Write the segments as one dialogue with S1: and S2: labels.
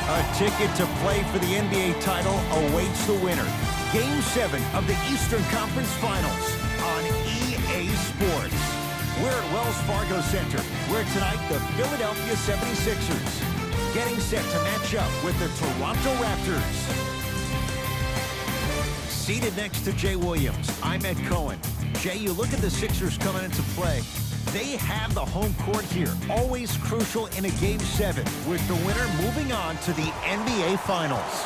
S1: A ticket to play for the NBA title awaits the winner. Game 7 of the Eastern Conference Finals on EA Sports. We're at Wells Fargo Center, where tonight the Philadelphia 76ers getting set to match up with the Toronto Raptors. Seated next to Jay Williams, I'm Ed Cohen. Jay, you look at the Sixers coming into play. They have the home court here, always crucial in a Game 7, with the winner moving on to the NBA Finals.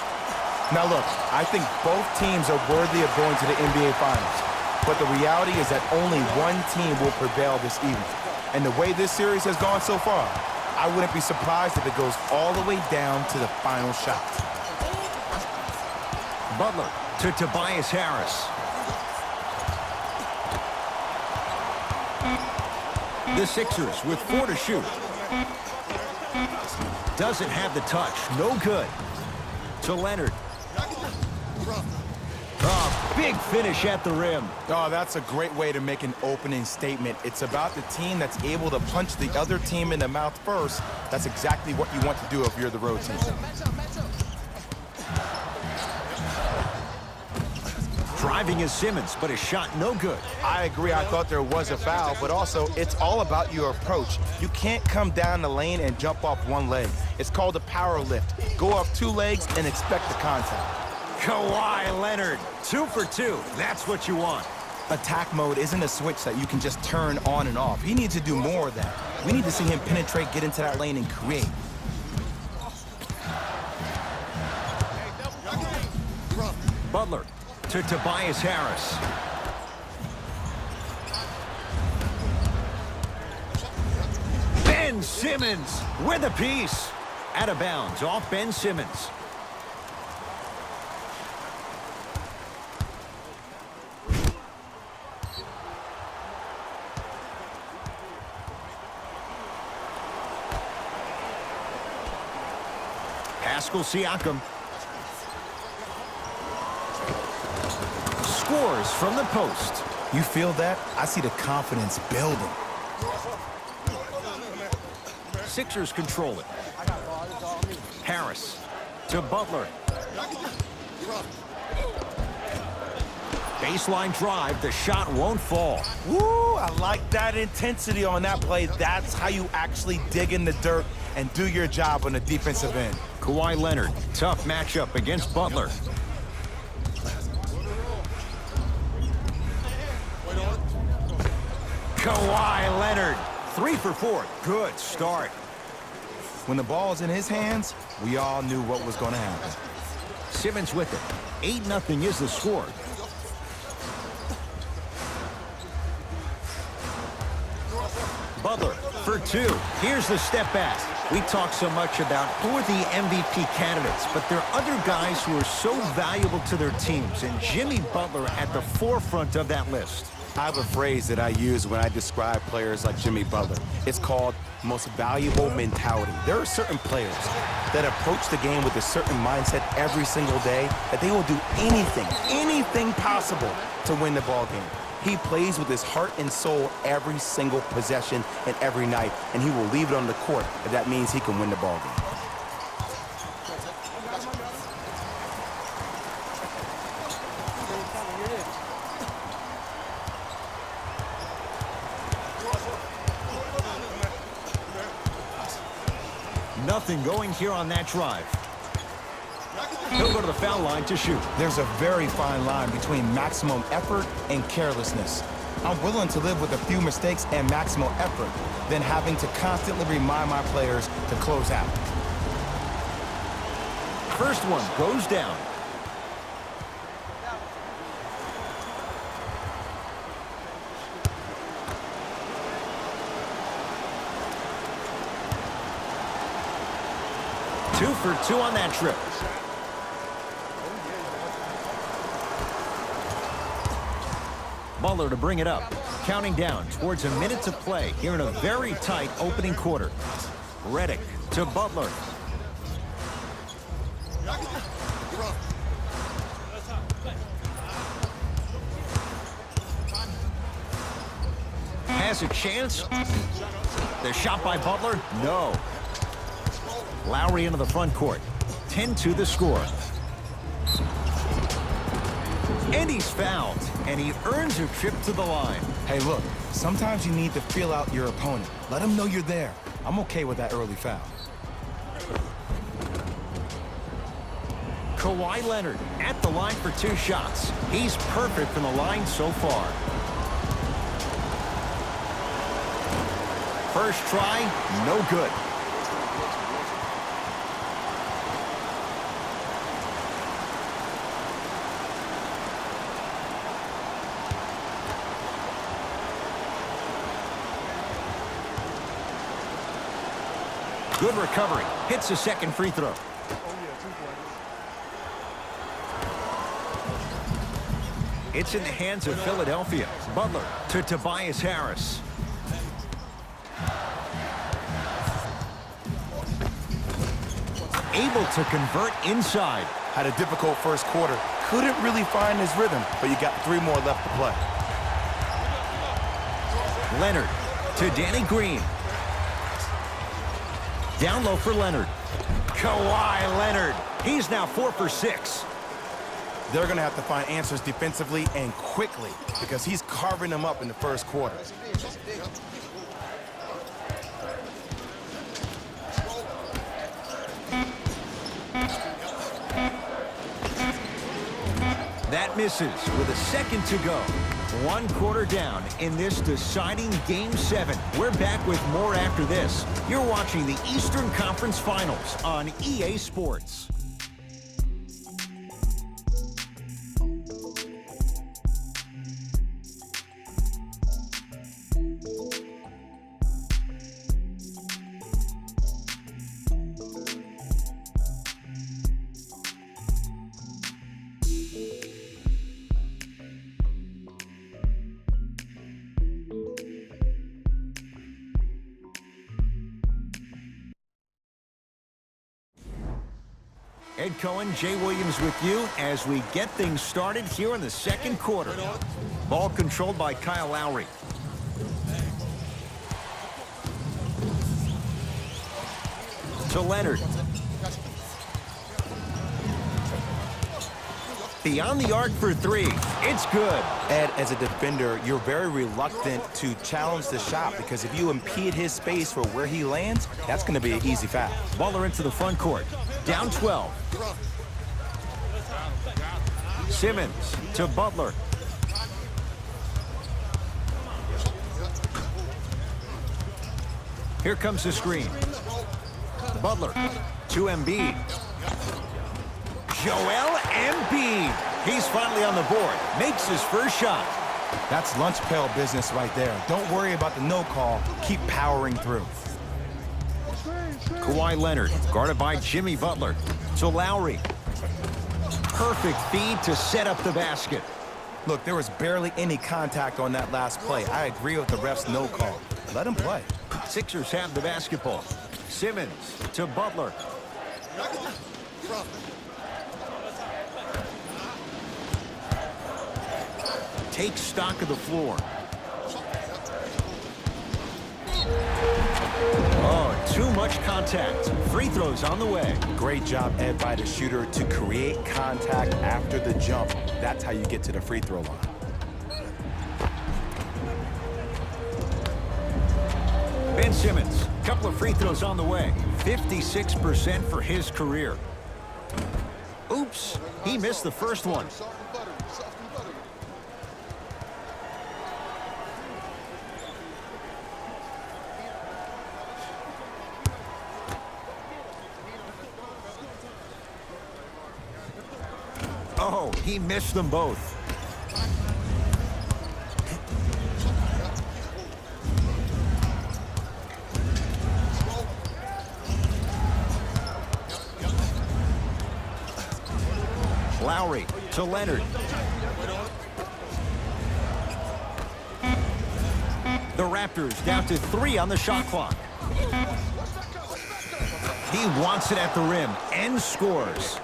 S2: Now look, I think both teams are worthy of going to the NBA Finals. But the reality is that only one team will prevail this evening. And the way this series has gone so far, I wouldn't be surprised if it goes all the way down to the final shot.
S1: Butler to Tobias Harris. The Sixers with 4 to shoot. Doesn't have the touch. No good. To Leonard. Oh, big finish at the rim.
S2: Oh, that's a great way to make an opening statement. It's about the team that's able to punch the other team in the mouth first. That's exactly what you want to do if you're the road team.
S1: Driving is Simmons, but his shot no good.
S2: I agree. I thought there was a foul, but also it's all about your approach. You can't come down the lane and jump off one leg. It's called a power lift. Go off 2 legs and expect the contact.
S1: Kawhi Leonard, 2 for 2. That's what you want.
S2: Attack mode isn't a switch that you can just turn on and off. He needs to do more of that. We need to see him penetrate, get into that lane, and create.
S1: Butler to Tobias Harris. Ben Simmons with a piece. Out of bounds off Ben Simmons. Pascal Siakam. Scores from the post.
S2: You feel that? I see the confidence building.
S1: Sixers control it. Harris to Butler. Baseline drive. The shot won't fall.
S2: Woo! I like that intensity on that play. That's how you actually dig in the dirt and do your job on the defensive end.
S1: Kawhi Leonard. Tough matchup against Butler. Kawhi Leonard, 3 for 4. Good start.
S2: When the ball's in his hands, we all knew what was going to happen.
S1: Simmons with it. 8-0 is the score. Butler for 2. Here's the step back. We talk so much about who are the MVP candidates, but there are other guys who are so valuable to their teams, and Jimmy Butler at the forefront of that list.
S2: I have a phrase that I use when I describe players like Jimmy Butler. It's called most valuable mentality. There are certain players that approach the game with a certain mindset every single day that they will do anything possible to win the ball game. He plays with his heart and soul every single possession and every night, and he will leave it on the court if that means he can win the ball game.
S1: Nothing going here on that drive. He'll go to the foul line to shoot.
S2: There's a very fine line between maximum effort and carelessness. I'm willing to live with a few mistakes and maximal effort than having to constantly remind my players to close out.
S1: First one goes down. Two for 2 on that trip. Butler to bring it up. Counting down towards a minute to play here in a very tight opening quarter. Redick to Butler. Has a chance. The shot by Butler? No. Lowry into the front court. 10-2 the score. And he's fouled, and he earns a trip to the line.
S2: Hey, look, sometimes you need to feel out your opponent. Let him know you're there. I'm okay with that early foul.
S1: Kawhi Leonard at the line for 2 shots. He's perfect from the line so far. First try, no good. Good recovery. Hits a second free throw. It's in the hands of Philadelphia. Butler to Tobias Harris. Able to convert inside.
S2: Had a difficult first quarter. Couldn't really find his rhythm, but you got 3 more left to play.
S1: Leonard to Danny Green. Down low for Leonard. Kawhi Leonard. He's now 4 for 6.
S2: They're going to have to find answers defensively and quickly because he's carving them up in the first quarter.
S1: That misses with a second to go. 1 quarter down in this deciding Game 7. We're back with more after this. You're watching the Eastern Conference Finals on EA Sports. Ed Cohen, Jay Williams with you as we get things started here in the second quarter. Ball controlled by Kyle Lowry. To Leonard. Beyond the arc for 3. It's good.
S2: Ed, as a defender, you're very reluctant to challenge the shot because if you impede his space for where he lands, that's going to be an easy foul.
S1: Butler into the front court. Down 12. Simmons to Butler. Here comes the screen. Butler to Embiid. Joel Embiid. He's finally on the board. Makes his first shot.
S2: That's lunch pail business right there. Don't worry about the no call. Keep powering through.
S1: Kawhi Leonard guarded by Jimmy Butler. To Lowry. Perfect feed to set up the basket.
S2: Look, there was barely any contact on that last play. I agree with the ref's no call. Let him play.
S1: Sixers have the basketball. Simmons to Butler. Take stock of the floor. Oh, too much contact. Free throws on the way.
S2: Great job, Ed, by the shooter to create contact after the jump. That's how you get to the free throw line.
S1: Ben Simmons, couple of free throws on the way. 56% for his career. Oops, he missed the first one. Oh, he missed them both. Lowry to Leonard. The Raptors down to 3 on the shot clock. He wants it at the rim and scores.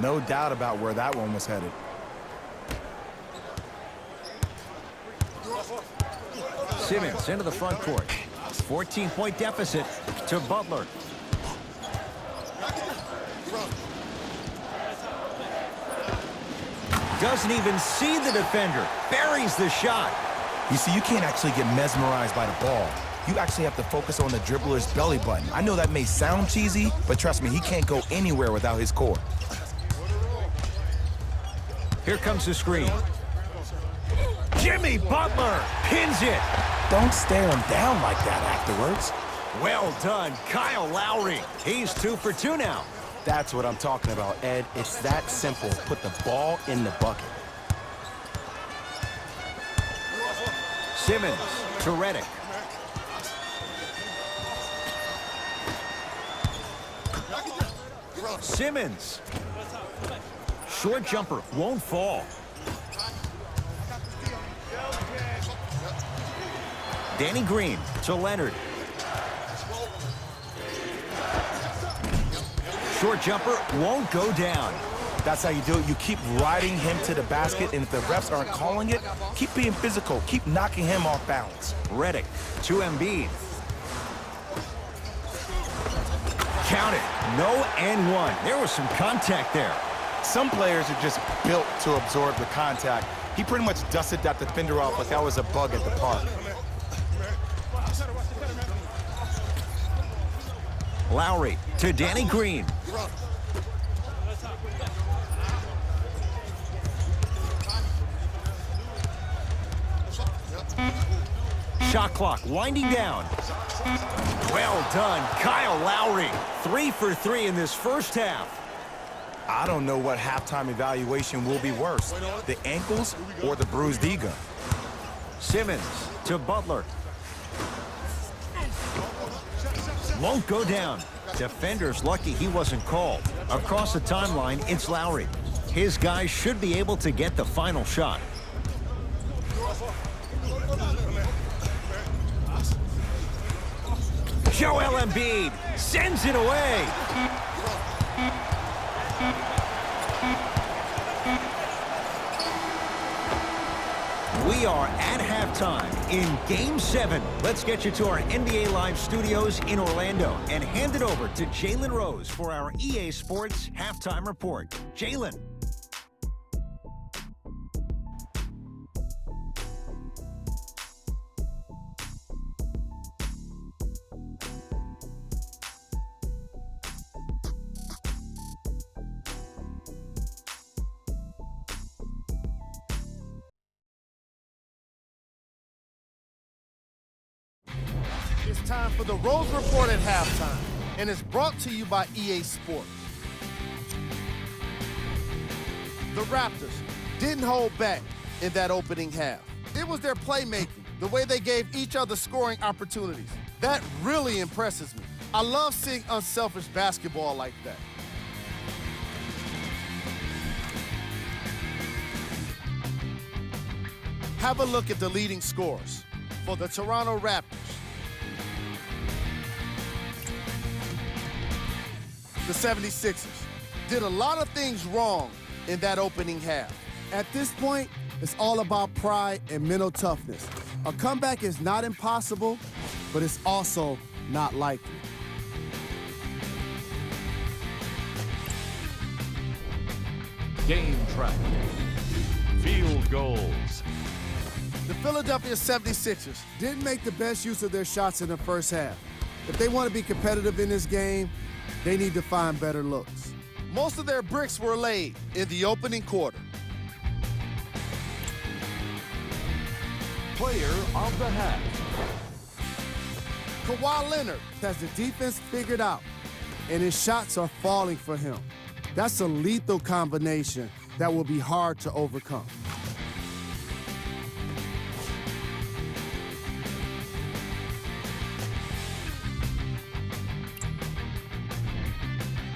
S2: No doubt about where that one was headed.
S1: Simmons into the front court. 14-point deficit to Butler. Doesn't even see the defender. Buries the shot.
S2: You see, you can't actually get mesmerized by the ball. You actually have to focus on the dribbler's belly button. I know that may sound cheesy, but trust me, he can't go anywhere without his core.
S1: Here comes the screen. Jimmy Butler pins it.
S2: Don't stare him down like that afterwards.
S1: Well done, Kyle Lowry. He's 2 for 2 now.
S2: That's what I'm talking about, Ed. It's that simple. Put the ball in the bucket.
S1: Simmons to Redick. Simmons. Short jumper won't fall. Danny Green to Leonard. Short jumper won't go down.
S2: That's how you do it. You keep riding him to the basket, and if the refs aren't calling it, keep being physical. Keep knocking him off balance.
S1: Redick to Embiid. Count it. No and one. There was some contact there.
S2: Some players are just built to absorb the contact. He pretty much dusted that defender off like that was a bug at the park.
S1: Lowry to Danny Green. Shot clock winding down. Well done, Kyle Lowry. 3 for 3 in this first half.
S2: I don't know what halftime evaluation will be worse, the ankles or the bruised ego.
S1: Simmons to Butler. Won't go down. Defender's lucky he wasn't called. Across the timeline, it's Lowry. His guys should be able to get the final shot. Joel Embiid sends it away. We are at halftime in Game 7. Let's get you to our NBA Live studios in Orlando and hand it over to Jalen Rose for our EA Sports Halftime Report. Jalen.
S3: It's time for the Rose Report at halftime, and it's brought to you by EA Sports. The Raptors didn't hold back in that opening half. It was their playmaking, the way they gave each other scoring opportunities. That really impresses me. I love seeing unselfish basketball like that. Have a look at the leading scorers for the Toronto Raptors. The 76ers did a lot of things wrong in that opening half.
S4: At this point, it's all about pride and mental toughness. A comeback is not impossible, but it's also not likely.
S5: Game track. Field goals.
S3: The Philadelphia 76ers
S4: Didn't make the best use of their shots in the first half. If they want to be competitive in this game, they need to find better looks.
S3: most of their bricks were laid in the opening quarter.
S5: Player of the half.
S3: Kawhi Leonard
S4: Has the defense figured out, and his shots are falling for him. That's a lethal combination that will be hard to overcome.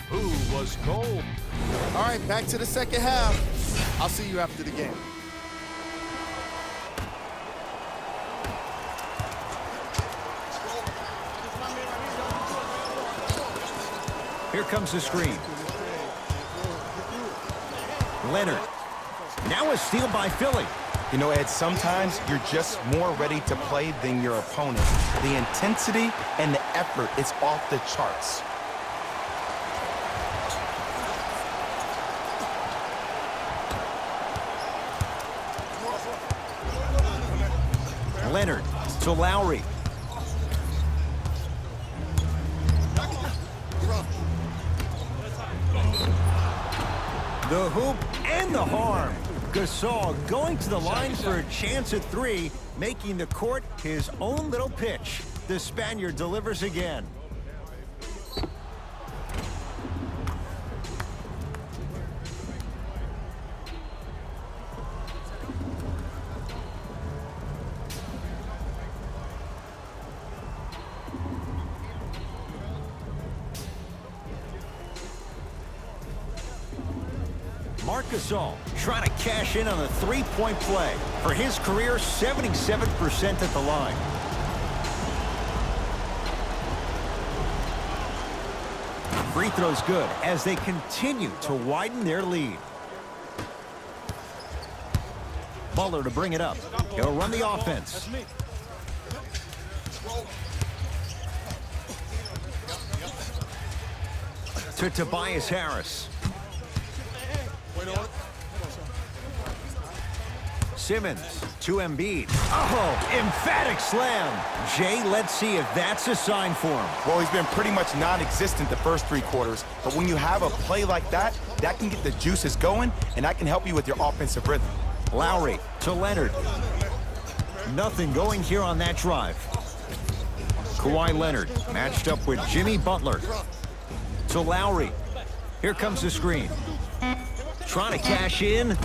S5: Who was cold?
S3: All right, back to the second half. I'll see you after the game.
S1: Here comes the screen. Leonard. Now a steal by Philly.
S2: You know, Ed, sometimes you're just more ready to play than your opponent. The intensity and the effort is off the charts.
S1: to Lowry. The hoop and the harm. Gasol going to the line for a chance at three, making the court his own little pitch. The Spaniard delivers again. Gasol trying to cash in on a three-point play. For his career, 77% at the line. Free throw's good as they continue to widen their lead. Butler to bring it up. He'll run the offense. To Tobias Harris. Simmons to Embiid. Oh, emphatic slam. Jay, let's see if that's a sign for him.
S2: Well, he's been pretty much non-existent the first three quarters, but when you have a play like that, that can get the juices going, and that can help you with your offensive rhythm.
S1: Lowry to Leonard. Nothing going here on that drive. Kawhi Leonard matched up with Jimmy Butler. To Lowry. Here comes the screen. Trying to cash in.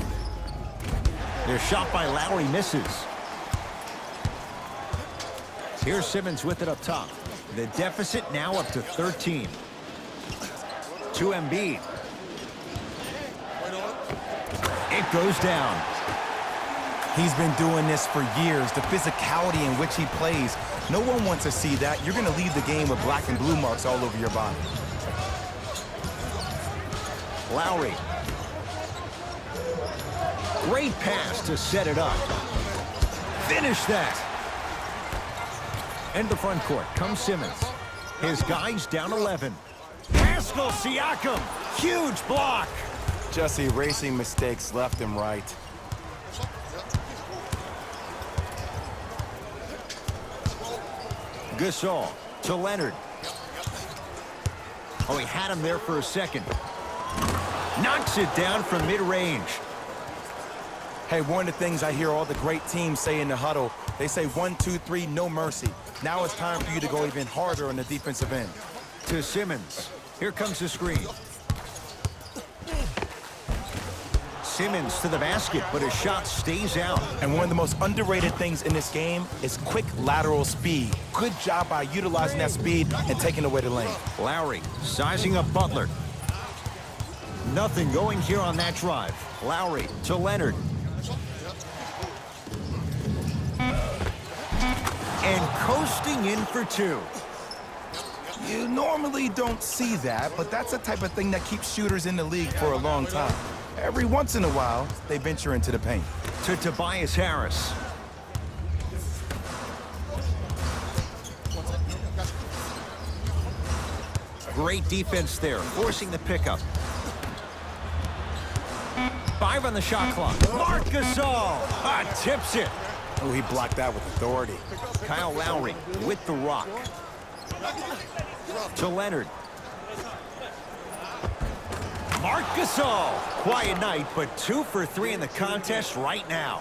S1: Their shot by Lowry misses. Here's Simmons with it up top. The deficit now up to 13. To Embiid. It goes down.
S2: He's been doing this for years. The physicality in which he plays. No one wants to see that. You're going to leave the game with black and blue marks all over your body.
S1: Lowry. Great pass to set it up. Finish that. End the front court. Comes Simmons. His guys down 11. Pascal Siakam. Huge block.
S2: Just erasing mistakes left and right.
S1: Gasol to Leonard. Oh, he had him there for a second. Knocks it down from mid-range.
S2: Hey, one of the things I hear all the great teams say in the huddle, they say 1, 2, 3, no mercy. Now it's time for you to go even harder on the defensive end.
S1: To Simmons. Here comes the screen. Simmons to the basket, but his shot stays out.
S2: And one of the most underrated things in this game is quick lateral speed. Good job by utilizing that speed and taking away the lane.
S1: Lowry sizing up Butler. Nothing going here on that drive. Lowry to Leonard. And coasting in for two.
S2: You normally don't see that, but that's the type of thing that keeps shooters in the league for a long time. Every once in a while, they venture into the paint.
S1: To Tobias Harris. Great defense there, forcing the pickup. 5 on the shot clock. Marc Gasol tips it.
S2: Oh, he blocked that with authority.
S1: Kyle Lowry with the rock. To Leonard. Marc Gasol. Quiet night, but 2 for 3 in the contest right now.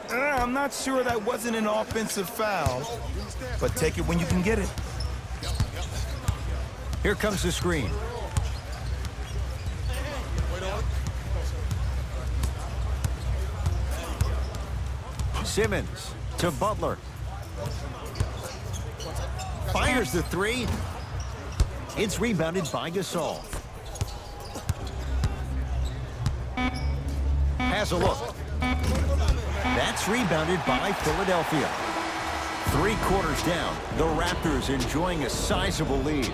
S2: I'm not sure that wasn't an offensive foul, but take it when you can get it.
S1: Here comes the screen. Simmons to Butler. Fires the three. It's rebounded by Gasol. Has a look. That's rebounded by Philadelphia. 3 quarters down. The Raptors enjoying a sizable lead.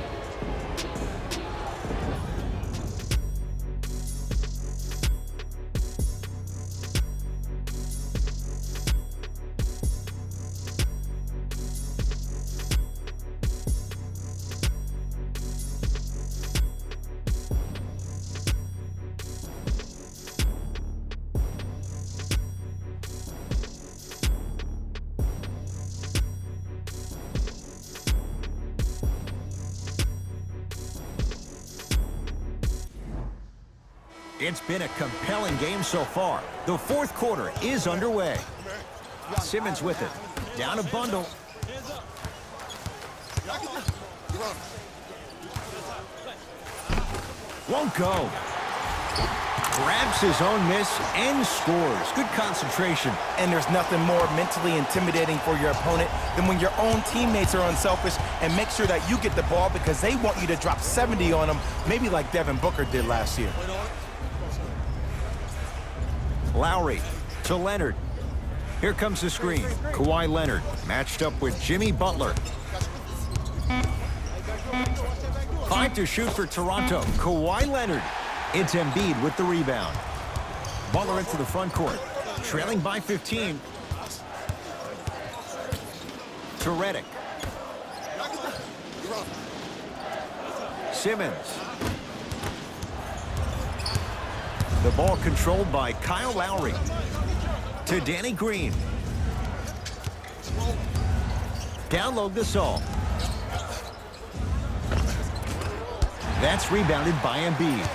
S1: It's been a compelling game so far. The fourth quarter is underway. Simmons with it. Down a bundle. Won't go. Grabs his own miss and scores. Good concentration.
S2: And there's nothing more mentally intimidating for your opponent than when your own teammates are unselfish and make sure that you get the ball because they want you to drop 70 on them, maybe like Devin Booker did last year.
S1: Lowry to Leonard. Here comes the screen. Kawhi Leonard matched up with Jimmy Butler. 5 to shoot for Toronto. Kawhi Leonard. It's Embiid with the rebound. Butler into the front court. Trailing by 15. To Redick. Simmons. The ball controlled by Kyle Lowry. To Danny Green. Down low Gasol. That's rebounded by Embiid.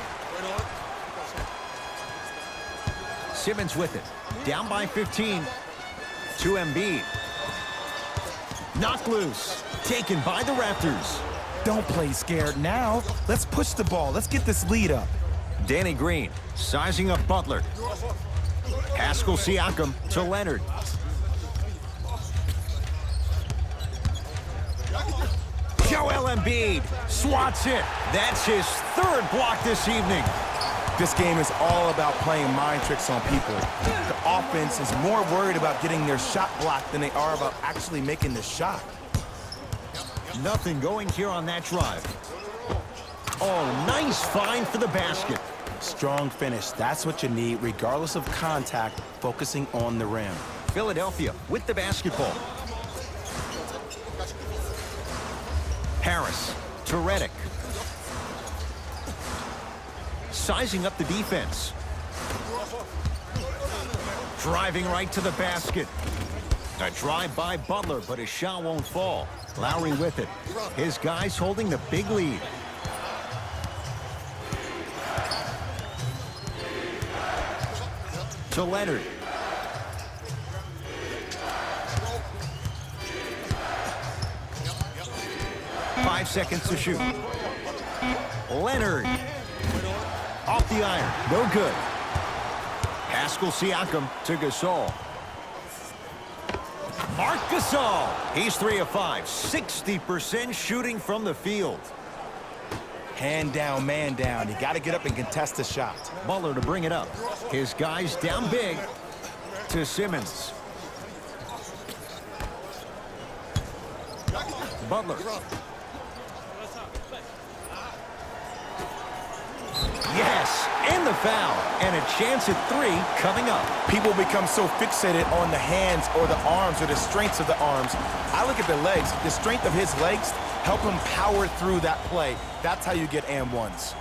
S1: Simmons with it. Down by 15. To Embiid. Knocked loose. Taken by the Raptors.
S2: Don't play scared now. Let's push the ball. Let's get this lead up.
S1: Danny Green sizing up Butler. Pascal Siakam to Leonard. Joel Embiid swats it. That's his third block this evening.
S2: This game is all about playing mind tricks on people. The offense is more worried about getting their shot blocked than they are about actually making the shot.
S1: Nothing going here on that drive. Oh, nice find for the basket.
S2: Strong finish. That's what you need, regardless of contact, focusing on the rim.
S1: Philadelphia with the basketball. Harris to Redick. Sizing up the defense. Driving right to the basket. A drive by Butler, but his shot won't fall. Lowry with it. His guys holding the big lead. To Leonard. Five seconds to shoot. Leonard. Off the iron. No good. Pascal Siakam to Gasol. Marc Gasol. He's 3 of 5. 60% shooting from the field.
S2: Hand down, man down. You got to get up and contest the shot.
S1: Butler to bring it up. His guys down big. To Simmons. Butler. Yes, and the foul. And a chance at 3 coming up.
S2: People become so fixated on the hands or the arms or the strengths of the arms. I look at the legs. The strength of his legs help him power through that play. That's how you get and ones.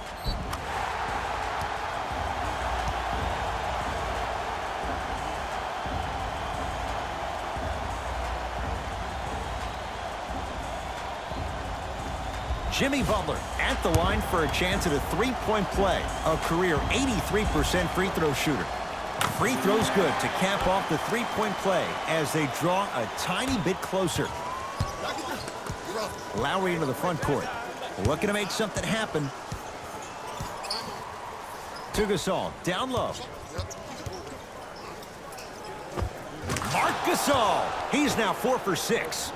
S1: Jimmy Butler at the line for a chance at a three-point play. A career 83% free throw shooter. Free throws good to cap off the three-point play as they draw a tiny bit closer. Lowry into the front court. Looking to make something happen. To Gasol. Down low. Marc Gasol. He's now 4 for 6.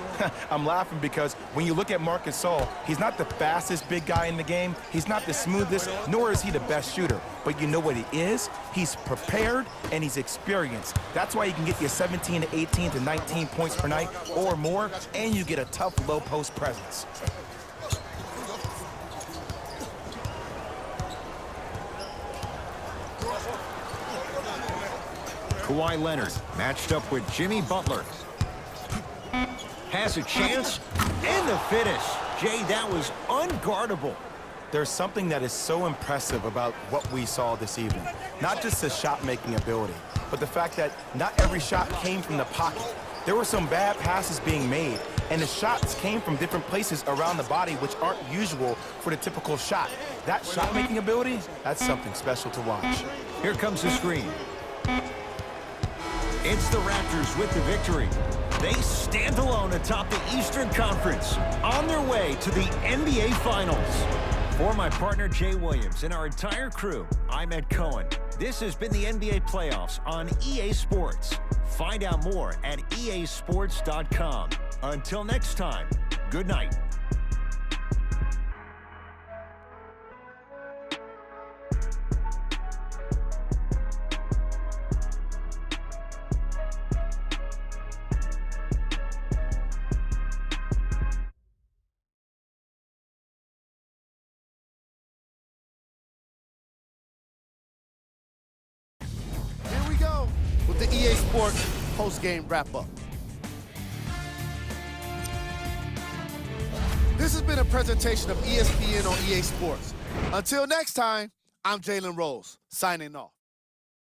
S2: I'm laughing because when you look at Marc Gasol, he's not the fastest big guy in the game. He's not the smoothest, nor is he the best shooter. But you know what he is? He's prepared and he's experienced. That's why he can get you 17 to 18 to 19 points per night or more, and you get a tough low post presence.
S1: Kawhi Leonard matched up with Jimmy Butler. Has a chance, and the finish. Jay, that was unguardable.
S2: There's something that is so impressive about what we saw this evening. Not just the shot-making ability, but the fact that not every shot came from the pocket. There were some bad passes being made, And the shots came from different places around the body which aren't usual for the typical shot. That shot-making ability, that's something special to watch.
S1: Here comes the screen. It's the Raptors with the victory. They stand alone atop the Eastern Conference, on their way to the NBA Finals. For my partner, Jay Williams, and our entire crew, I'm Ed Cohen. This has been the NBA Playoffs on EA Sports. Find out more at easports.com. Until next time, good night.
S3: With the EA Sports post-game wrap-up. This has been a presentation of ESPN on EA Sports. Until next time, I'm Jalen Rose, signing off.